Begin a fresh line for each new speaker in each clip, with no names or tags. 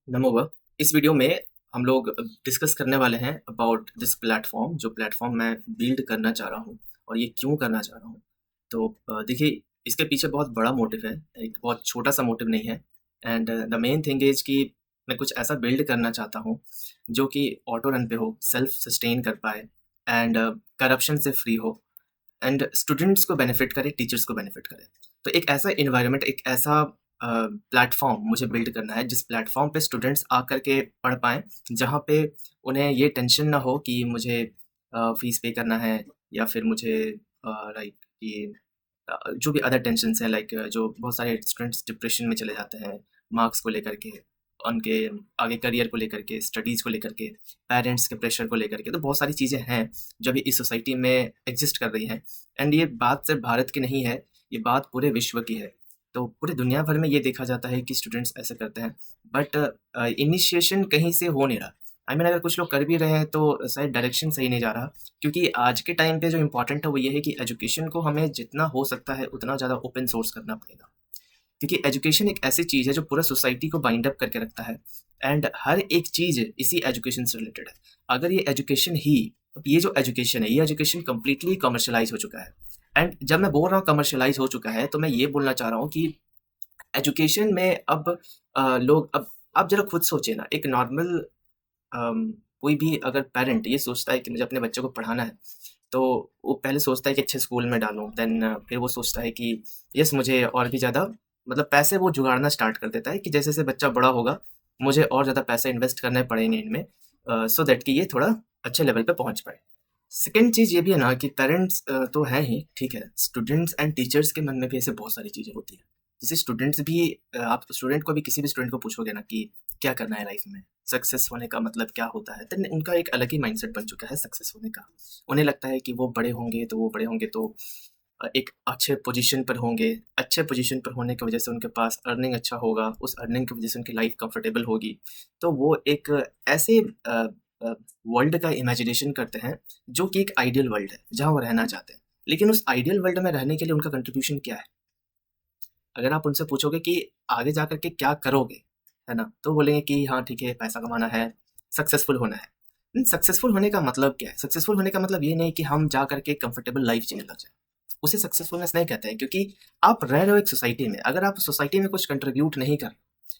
नमोवा। इस वीडियो में हम लोग डिस्कस करने वाले हैं अबाउट दिस प्लेटफॉर्म, जो प्लेटफॉर्म मैं बिल्ड करना चाह रहा हूँ और ये क्यों करना चाह रहा हूँ। तो देखिए, इसके पीछे बहुत बड़ा मोटिव है, एक बहुत छोटा सा मोटिव नहीं है। And the main thing is कि मैं कुछ ऐसा बिल्ड करना चाहता हूँ जो कि ऑटो रन पे हो, सेल्फ सस्टेन कर पाए एंड करप्शन से फ्री हो एंड स्टूडेंट्स को बेनिफिट करे, टीचर्स को बेनिफिट करे। तो एक ऐसा इन्वायरमेंट, एक ऐसा प्लेटफॉर्म मुझे बिल्ड करना है जिस प्लेटफॉर्म पे स्टूडेंट्स आकर के पढ़ पाएँ, जहाँ पे उन्हें ये टेंशन ना हो कि मुझे फीस पे करना है या फिर मुझे लाइक ये जो भी अदर टेंशन्स हैं, लाइक जो बहुत सारे स्टूडेंट्स डिप्रेशन में चले जाते हैं मार्क्स को लेकर के, उनके आगे करियर को लेकर के, स्टडीज़ को लेकर के, पेरेंट्स के प्रेशर को लेकर के। तो बहुत सारी चीज़ें हैं जो अभी इस सोसाइटी में एग्जिस्ट कर रही हैं एंड ये बात सिर्फ भारत की नहीं है, ये बात पूरे विश्व की है। तो पूरे दुनिया भर में ये देखा जाता है कि स्टूडेंट्स ऐसे करते हैं, बट इनिशिएशन कहीं से हो नहीं रहा। आई मीन अगर कुछ लोग कर भी रहे हैं तो शायद डायरेक्शन सही नहीं जा रहा, क्योंकि आज के टाइम पे जो इम्पोर्टेंट है वो ये है कि एजुकेशन को हमें जितना हो सकता है उतना ज़्यादा ओपन सोर्स करना पड़ेगा, क्योंकि एजुकेशन एक ऐसी चीज़ है जो पूरा सोसाइटी को बाइंड अप करके रखता है एंड हर एक चीज़ इसी एजुकेशन से रिलेटेड है। अगर ये एजुकेशन ही, अब ये जो एजुकेशन है, ये एजुकेशन कम्प्लीटली कमर्शलाइज हो चुका है। एंड जब मैं बोल रहा हूँ कमर्शलाइज हो चुका है, तो मैं ये बोलना चाह रहा हूँ कि एजुकेशन में अब लोग, अब आप ज़रा खुद सोचिए ना, एक नॉर्मल कोई भी अगर पेरेंट ये सोचता है कि मुझे अपने बच्चे को पढ़ाना है, तो वो पहले सोचता है कि अच्छे स्कूल में डालूँ, देन फिर वो सोचता है कि यस मुझे और भी ज़्यादा, मतलब पैसे वो जुगाड़ना स्टार्ट कर देता है कि जैसे-जैसे बच्चा बड़ा होगा, मुझे और ज़्यादा पैसे इन्वेस्ट करने पड़ेंगे इनमें, सो दैट कि ये थोड़ा अच्छे लेवल पे पहुँच पाए। सेकंड चीज़ ये भी है ना कि पेरेंट्स तो हैं ही, ठीक है, स्टूडेंट्स एंड टीचर्स के मन में भी ऐसे बहुत सारी चीज़ें होती हैं। जैसे स्टूडेंट्स भी, आप स्टूडेंट को भी, किसी भी स्टूडेंट को पूछोगे ना कि क्या करना है लाइफ में, सक्सेस होने का मतलब क्या होता है, देन उनका एक अलग ही माइंडसेट बन चुका है सक्सेस होने का। उन्हें लगता है कि वो बड़े होंगे तो एक अच्छे पोजीशन पर होंगे, अच्छे पोजीशन पर होने की वजह से उनके पास अर्निंग अच्छा होगा, उस अर्निंग की वजह से उनकी लाइफ कंफर्टेबल होगी। तो वो एक ऐसे वर्ल्ड का इमेजिनेशन करते हैं जो कि एक आइडियल वर्ल्ड है, जहाँ वो रहना चाहते हैं। लेकिन उस आइडियल वर्ल्ड में रहने के लिए उनका कंट्रीब्यूशन क्या है? अगर आप उनसे पूछोगे कि आगे जा कर के क्या करोगे, है ना? तो बोलेंगे कि हाँ, ठीक है, पैसा कमाना है, सक्सेसफुल होना है। सक्सेसफुल होने का मतलब क्या है? सक्सेसफुल होने का मतलब ये नहीं कि हम जा कर के कंफर्टेबल लाइफ जीने लग जाएँ। उसे सक्सेसफुलनेस नहीं कहते हैं, क्योंकि आप रह रहे हो एक सोसाइटी में। अगर आप सोसाइटी में कुछ कंट्रीब्यूट नहीं कर,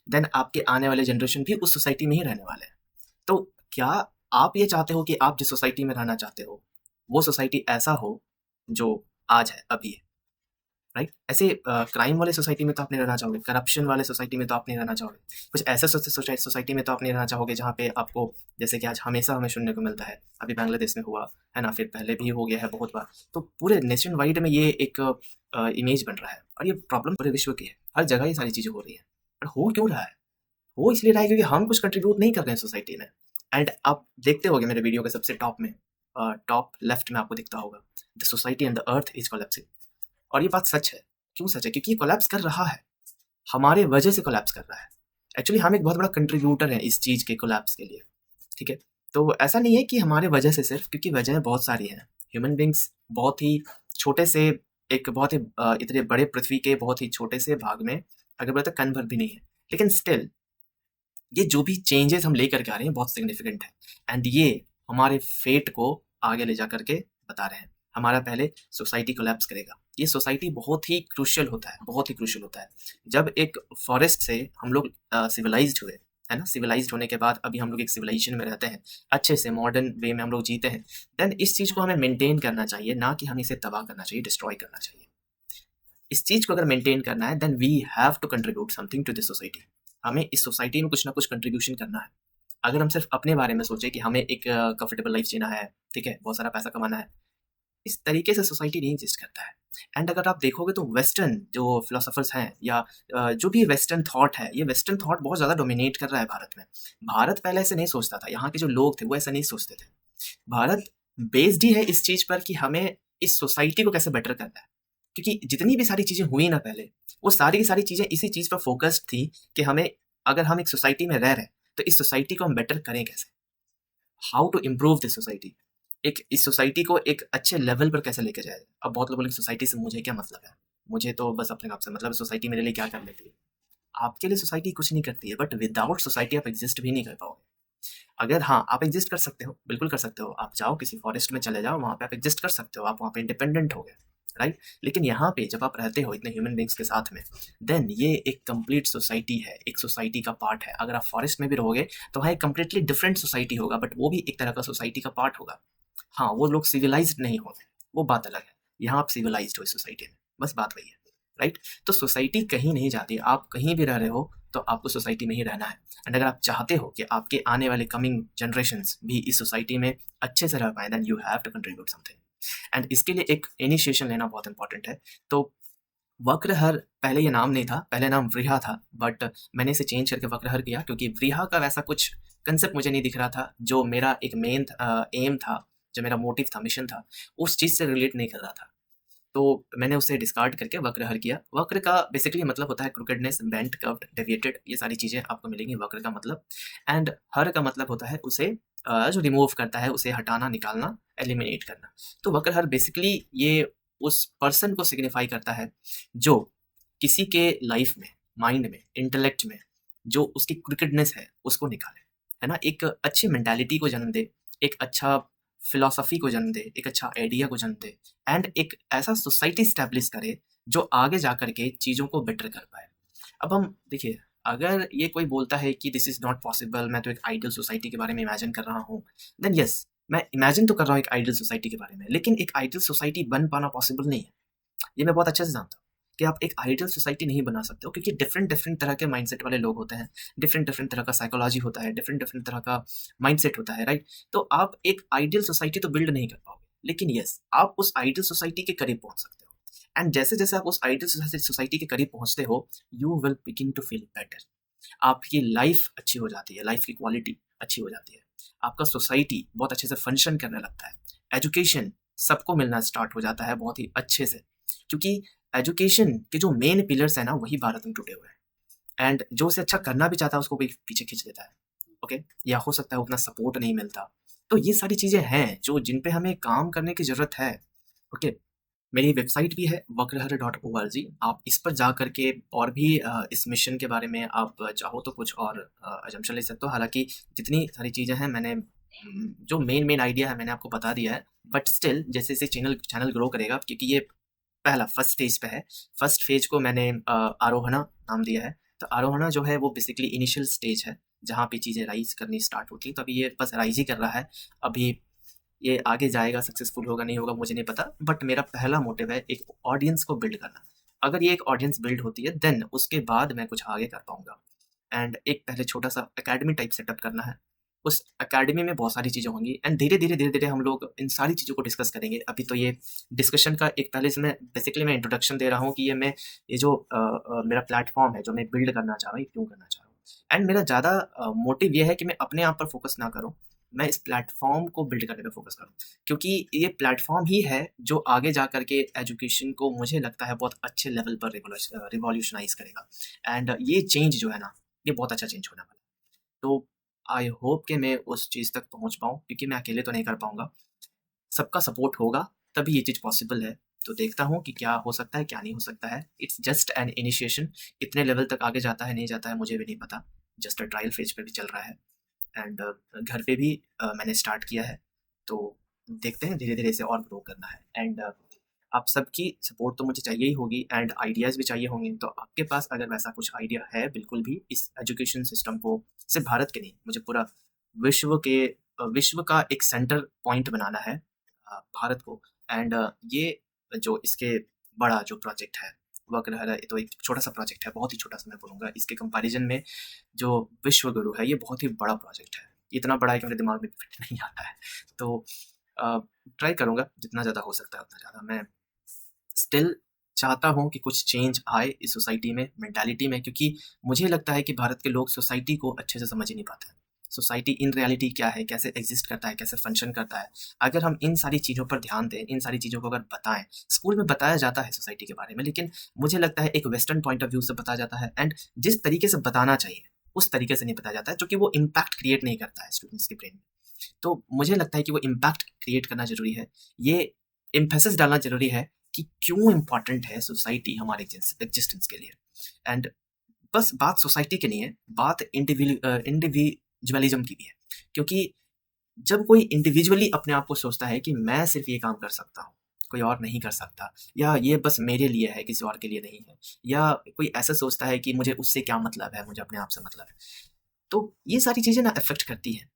देन आपके आने वाले जनरेशन भी उस सोसाइटी में ही रहने वाले हैं। तो क्या आप ये चाहते हो कि आप जिस सोसाइटी में रहना चाहते हो, वो सोसाइटी ऐसा हो जो आज है, अभी है? राइट? ऐसे क्राइम वाले सोसाइटी में तो आप नहीं रहना चाहोगे, करप्शन वाले सोसाइटी में तो आप नहीं रहना चाहोगे। कुछ ऐसे सोसाइटी में तो आप नहीं रहना चाहोगे जहाँ पे आपको, जैसे कि आज हमेशा हमें सुनने को मिलता है, अभी बांग्लादेश में हुआ, है ना? फिर पहले भी हो गया है बहुत बार। तो पूरे नेशन वाइड में ये एक इमेज बन रहा है और ये प्रॉब्लम पूरे विश्व की है। हर जगह ये सारी चीज़ें हो रही हैं। पर हो क्यों रहा है? हो इसलिए रहा है क्योंकि हम कुछ कंट्रीब्यूट नहीं कर रहे हैं सोसाइटी में। एंड आप देखते होंगे मेरे वीडियो के सबसे टॉप में, टॉप लेफ्ट में आपको दिखता होगा, the society and the earth is collapsing. और ये बात सच है। क्यों सच है? क्योंकि ये कोलैप्स कर रहा है, हमारे वजह से कोलैप्स कर रहा है। एक्चुअली हम एक बहुत बड़ा कंट्रीब्यूटर हैं इस चीज़ के कोलैप्स के लिए, ठीक है? तो ऐसा नहीं है कि हमारे वजह से सिर्फ़, क्योंकि वजहें बहुत सारी हैं। ह्यूमन बीइंग्स बहुत ही छोटे से, एक बहुत ही इतने बड़े पृथ्वी के बहुत ही छोटे से भाग में अगर बोले तो कण भर भी नहीं है। लेकिन स्टिल ये जो भी चेंजेज़ हम लेकर के आ रहे हैं बहुत सिग्निफिकेंट है एंड ये हमारे फेट को आगे ले जा कर के बता रहे हैं। हमारा पहले सोसाइटी कोलैप्स करेगा। ये सोसाइटी बहुत ही क्रूशियल होता है, बहुत ही क्रूशियल होता है। जब एक फॉरेस्ट से हम लोग सिविलाइज़्ड हुए, है ना? सिविलाइज़्ड होने के बाद अभी हम लोग एक सिविलाइजेशन में रहते हैं, अच्छे से मॉडर्न वे में हम लोग जीते हैं। देन इस चीज़ को हमें मेंटेन करना चाहिए, ना कि हमें इसे तबाह करना चाहिए, डिस्ट्रॉय करना चाहिए। इस चीज़ को अगर मेंटेन करना है, then we have to contribute something to this society. हमें इस सोसाइटी में कुछ ना कुछ कंट्रीब्यूशन करना है। अगर हम सिर्फ अपने बारे में सोचें कि हमें एक कंफर्टेबल लाइफ जीना है, ठीक है, बहुत सारा पैसा कमाना है, इस तरीके से सोसाइटी नहीं एग्जिस्ट करता है। एंड अगर आप देखोगे तो वेस्टर्न जो फिलोसोफर्स हैं या जो भी वेस्टर्न थॉट है, ये वेस्टर्न थॉट बहुत ज़्यादा डोमिनेट कर रहा है भारत में। भारत पहले ऐसे नहीं सोचता था, यहाँ के जो लोग थे वो ऐसा नहीं सोचते थे। भारत बेस्ड ही है इस चीज़ पर कि हमें इस सोसाइटी को कैसे बेटर करना है। क्योंकि जितनी भी सारी चीज़ें हुई ना पहले, वो सारी की सारी चीज़ें इसी चीज़ पर फोकस्ड थी कि हमें, अगर हम एक सोसाइटी में रह रहे हैं, तो इस सोसाइटी को हम बेटर करें कैसे? How to improve this society? एक इस सोसाइटी को एक अच्छे लेवल पर कैसे लेके जाए? अब बहुत लोग बोलेंगे सोसाइटी से मुझे क्या मतलब है? मुझे तो बस अपने आप से मतलब है, सोसाइटी मेरे लिए क्या कर लेती है? आपके लिए सोसाइटी कुछ नहीं करती है, बट विदाउट सोसाइटी आप एग्जिस्ट भी नहीं कर पाओगे। अगर हाँ, आप एग्जिस्ट कर सकते हो, बिल्कुल कर सकते हो। आप जाओ किसी फॉरेस्ट में चले जाओ, वहाँ पे आप एग्जिस्ट कर सकते हो, आप वहाँ पे इंडिपेंडेंट हो गए, राइट। लेकिन यहाँ पे जब आप रहते हो इतने ह्यूमन बींग्स के साथ में, देन ये एक कंप्लीट सोसाइटी है, एक सोसाइटी का पार्ट है। अगर आप फॉरेस्ट में भी रहोगे तो वहाँ एक कम्प्लीटली डिफरेंट सोसाइटी होगा, बट वो भी एक तरह का सोसाइटी का पार्ट होगा। हाँ, वो लोग सिविलाइज्ड नहीं होते, वो बात अलग है। यहाँ आप सिविलाइज्ड हो इस सोसाइटी में, बस बात वही है, राइट। तो सोसाइटी कहीं नहीं जाती, आप कहीं भी रह रहे हो तो आपको सोसाइटी में ही रहना है। एंड अगर आप चाहते हो कि आपके आने वाले कमिंग जनरेशन्स भी इस सोसाइटी में अच्छे से रह पाए, then you have to contribute something. And इसके लिए एक इनिशिएशन लेना बहुत इंपॉर्टेंट है। तो वक्रहर पहले ये नाम नहीं था, पहले नाम व्रीहा था, बट मैंने इसे चेंज करके वक्रहर किया क्योंकि व्रीहा का वैसा कुछ कंसेप्ट मुझे नहीं दिख रहा था जो मेरा एक मेन एम था, जो मेरा मोटिव था, मिशन था, उस चीज़ से रिलेट नहीं कर रहा था। तो मैंने उसे डिस्कार्ड करके वक्रहर किया। वक्र का बेसिकली मतलब होता है क्रूकेडनेस, बेंट, कर्व्ड, डेविएटेड, ये सारी चीज़ें आपको मिलेंगी वक्र का मतलब। एंड हर का मतलब होता है उसे जो रिमूव करता है, उसे हटाना, निकालना, एलिमिनेट करना। तो वक्रहर बेसिकली ये उस पर्सन को सिग्निफाई करता है जो किसी के लाइफ में, माइंड में, इंटेलेक्ट में जो उसकी क्रिकेटनेस है उसको निकाले, है ना। एक अच्छी मेंटालिटी को जन्म दे, एक अच्छा फिलॉसफी को जन्म दे, एक अच्छा आइडिया को जन्म दे, एंड एक ऐसा सोसाइटी स्टैब्लिश करे जो आगे जा करके चीज़ों को बेटर कर पाए। अब हम देखिए, अगर ये कोई बोलता है कि दिस इज़ नॉट पॉसिबल, मैं तो एक आइडियल सोसाइटी के बारे में इमेजिन कर रहा हूँ, देन यस, मैं इमेजिन तो कर रहा हूँ एक आइडियल सोसाइटी के बारे में, लेकिन एक आइडियल सोसाइटी बन पाना पॉसिबल नहीं है। ये मैं बहुत अच्छे से जानता हूँ कि आप एक आइडियल सोसाइटी नहीं बना सकते हो, क्योंकि डिफरेंट डिफरेंट तरह के माइंडसेट वाले लोग होते हैं, डिफरेंट डिफरेंट तरह का साइकोलॉजी होता है, डिफरेंट डिफरेंट तरह का माइंडसेट होता है, राइट। तो आप एक आइडियल सोसाइटी तो बिल्ड नहीं कर पाओगे, लेकिन यस, आप उस आइडियल सोसाइटी के करीब पहुंच सकते हो। एंड जैसे जैसे आप उस आइडियल सोसाइटी के करीब पहुंचते हो, you will begin to feel better. आपकी लाइफ अच्छी हो जाती है, लाइफ की क्वालिटी अच्छी हो जाती है, आपका सोसाइटी बहुत अच्छे से फंक्शन करने लगता है, एजुकेशन सबको मिलना स्टार्ट हो जाता है बहुत ही अच्छे से, क्योंकि एजुकेशन के जो मेन पिलर्स हैं ना, वही भारत में टूटे हुए हैं। एंड जो उसे अच्छा करना भी चाहता है उसको भी पीछे खींच देता है, ओके। या हो सकता है उतना सपोर्ट नहीं मिलता। तो ये सारी चीज़ें हैं जो जिन पे हमें काम करने की ज़रूरत है, ओके। मेरी वेबसाइट भी है वक्रहर.org, आप इस पर जा करके और भी इस मिशन के बारे में आप चाहो तो कुछ और अजम्पशन ले सकते हो। हालांकि जितनी सारी चीज़ें हैं मैंने जो मेन मेन आइडिया है मैंने आपको बता दिया है, बट स्टिल जैसे जैसे चैनल चैनल ग्रो करेगा, क्योंकि ये पहला फर्स्ट स्टेज पे है, फर्स्ट फेज को मैंने आरोहणा नाम दिया है। तो आरोहणा जो है वो बेसिकली इनिशियल स्टेज है जहाँ पे चीज़ें राइज करनी स्टार्ट होती हैं। तो अभी ये बस राइज ही कर रहा है। अभी ये आगे जाएगा, सक्सेसफुल होगा नहीं होगा मुझे नहीं पता, बट मेरा पहला मोटिव है एक ऑडियंस को बिल्ड करना। अगर ये एक ऑडियंस बिल्ड होती है, देन उसके बाद मैं कुछ आगे कर पाऊंगा। एंड एक पहले छोटा सा एकेडमी टाइप सेटअप करना है। उस एकेडमी में बहुत सारी चीज़ें होंगी, एंड धीरे धीरे हम लोग इन सारी चीज़ों को डिस्कस करेंगे। अभी तो ये डिस्कशन का एक पहले से मैं बेसिकली मैं इंट्रोडक्शन दे रहा हूँ कि ये जो मेरा प्लेटफॉर्म है जो मैं बिल्ड करना चाह रहा हूँ, ये क्यों करना चाह रहा हूँ। एंड मेरा ज़्यादा मोटिव ये है कि मैं अपने आप पर फोकस ना करूँ, मैं इस प्लेटफॉर्म को बिल्ड करने पे फोकस करूँ, क्योंकि ये प्लेटफॉर्म ही है जो आगे जा करके एजुकेशन को मुझे लगता है बहुत अच्छे लेवल पर रिवॉल्यूशनाइज करेगा। एंड ये चेंज जो है ना, ये बहुत अच्छा चेंज होने वाला है। तो आई होप कि मैं उस चीज़ तक पहुँच पाऊँ, क्योंकि मैं अकेले तो नहीं कर पाऊँगा, सबका सपोर्ट होगा तभी ये चीज़ पॉसिबल है। तो देखता हूँ कि क्या हो सकता है, क्या नहीं हो सकता है। इट्स जस्ट एन इनिशिएशन, कितने लेवल तक आगे जाता है, नहीं जाता है, मुझे भी नहीं पता। जस्ट ट्रायल फेज पे भी चल रहा है। एंड घर पे भी मैंने स्टार्ट किया है। तो देखते हैं, धीरे धीरे इसे और ग्रो करना है। एंड आप सबकी सपोर्ट तो मुझे चाहिए ही होगी, एंड आइडियाज़ भी चाहिए होंगे। तो आपके पास अगर वैसा कुछ आइडिया है, बिल्कुल भी इस एजुकेशन सिस्टम को सिर्फ भारत के नहीं, मुझे पूरा विश्व का एक सेंटर पॉइंट बनाना है भारत को। एंड ये जो इसके बड़ा जो प्रोजेक्ट है वक्रहर, ये तो एक छोटा सा प्रोजेक्ट है, बहुत ही छोटा सा मैं बोलूँगा। इसके कंपैरिजन में जो विश्व गुरु है, ये बहुत ही बड़ा प्रोजेक्ट है। इतना बड़ा है कि मेरे दिमाग में फिट नहीं आता है। तो ट्राई करूँगा जितना ज़्यादा हो सकता है उतना ज़्यादा। मैं स्टिल चाहता हूँ कि कुछ चेंज आए इस सोसाइटी में, मेंटालिटी में, क्योंकि मुझे लगता है कि भारत के लोग सोसाइटी को अच्छे से समझ ही नहीं पाते हैं। सोसाइटी इन रियलिटी क्या है, कैसे एग्जिस्ट करता है, कैसे फंक्शन करता है। अगर हम इन सारी चीज़ों पर ध्यान दें, इन सारी चीज़ों को अगर बताएं, स्कूल में बताया जाता है सोसाइटी के बारे में, लेकिन मुझे लगता है एक वेस्टर्न पॉइंट ऑफ व्यू से बताया जाता है, एंड जिस तरीके से बताना चाहिए उस तरीके से नहीं बताया जाता है, जो कि वो इम्पैक्ट क्रिएट नहीं करता है स्टूडेंट्स के ब्रेन में। तो मुझे लगता है कि वो इम्पैक्ट क्रिएट करना ज़रूरी है, ये एम्फेसिस डालना ज़रूरी है कि क्यों इम्पॉर्टेंट है सोसाइटी हमारे एग्जिस्टेंस के लिए। एंड बस बात सोसाइटी की नहीं है, बात इंडिविजुअलिज्म की भी है। क्योंकि जब कोई इंडिविजुअली अपने आप को सोचता है कि मैं सिर्फ ये काम कर सकता हूँ, कोई और नहीं कर सकता, या ये बस मेरे लिए है, किसी और के लिए नहीं है, या कोई ऐसा सोचता है कि मुझे उससे क्या मतलब है, मुझे अपने आप से मतलब है, तो ये सारी चीज़ें ना अफेक्ट करती हैं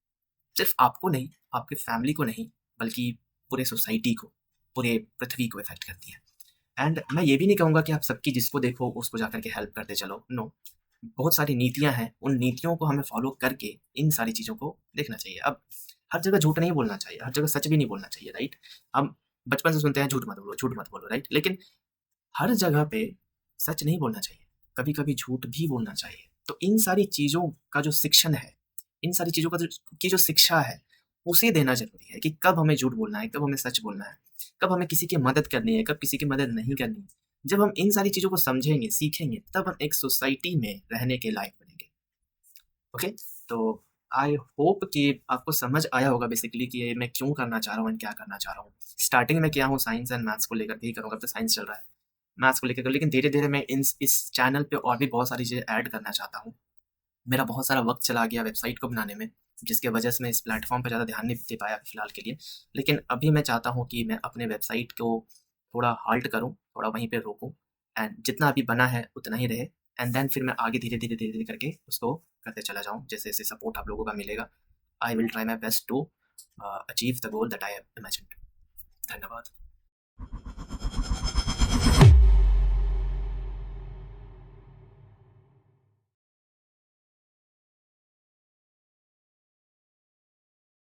सिर्फ आपको नहीं, आपके फैमिली को नहीं, बल्कि पूरे सोसाइटी को, पूरे पृथ्वी को इफेक्ट करती है। एंड मैं ये भी नहीं कहूँगा कि आप सबकी जिसको देखो उसको जाकर के हेल्प करते चलो, नो। बहुत सारी नीतियाँ हैं, उन नीतियों को हमें फॉलो करके इन सारी चीज़ों को देखना चाहिए। अब हर जगह झूठ नहीं बोलना चाहिए, हर जगह सच भी नहीं बोलना चाहिए, राइट? हम बचपन से सुनते हैं झूठ मत बोलो, राइट? लेकिन हर जगह पे सच नहीं बोलना चाहिए, कभी-कभी झूठ भी बोलना चाहिए। तो इन सारी चीज़ों का जो शिक्षण है, इन सारी चीज़ों का जो शिक्षा है, उसे देना ज़रूरी है कि कब हमें झूठ बोलना है, कब हमें सच बोलना है, कब हमें किसी की मदद करनी है, कब किसी की मदद नहीं करनी है। जब हम इन सारी चीज़ों को समझेंगे, सीखेंगे, तब हम एक सोसाइटी में रहने के लायक बनेंगे। ओके? तो आई होप कि आपको समझ आया होगा बेसिकली कि ये मैं क्यों करना चाह रहा हूँ एंड क्या करना चाह रहा हूँ। स्टार्टिंग में किया हूँ साइंस एंड मैथ्स को लेकर के ही करूँगा, अब तो साइंस चल रहा है। मैथ्स को लेकर के, लेकिन धीरे-धीरे मैं इस चैनल पे और भी बहुत सारी चीज़ें ऐड करना चाहता हूँ। मेरा बहुत सारा वक़्त चला गया वेबसाइट को बनाने में, जिसकी वजह से मैं इस प्लेटफ़ॉर्म पे ज़्यादा ध्यान नहीं दे पाया फिलहाल के लिए। लेकिन अभी मैं चाहता हूँ कि मैं अपने वेबसाइट को थोड़ा हाल्ट करूँ, थोड़ा वहीं पे रोकूँ, एंड जितना अभी बना है उतना ही रहे, एंड देन फिर मैं आगे धीरे-धीरे करके उसको करते चला जाऊँ। जैसे-जैसे सपोर्ट आप लोगों का मिलेगा, I will try my best to achieve the goal that I have imagined.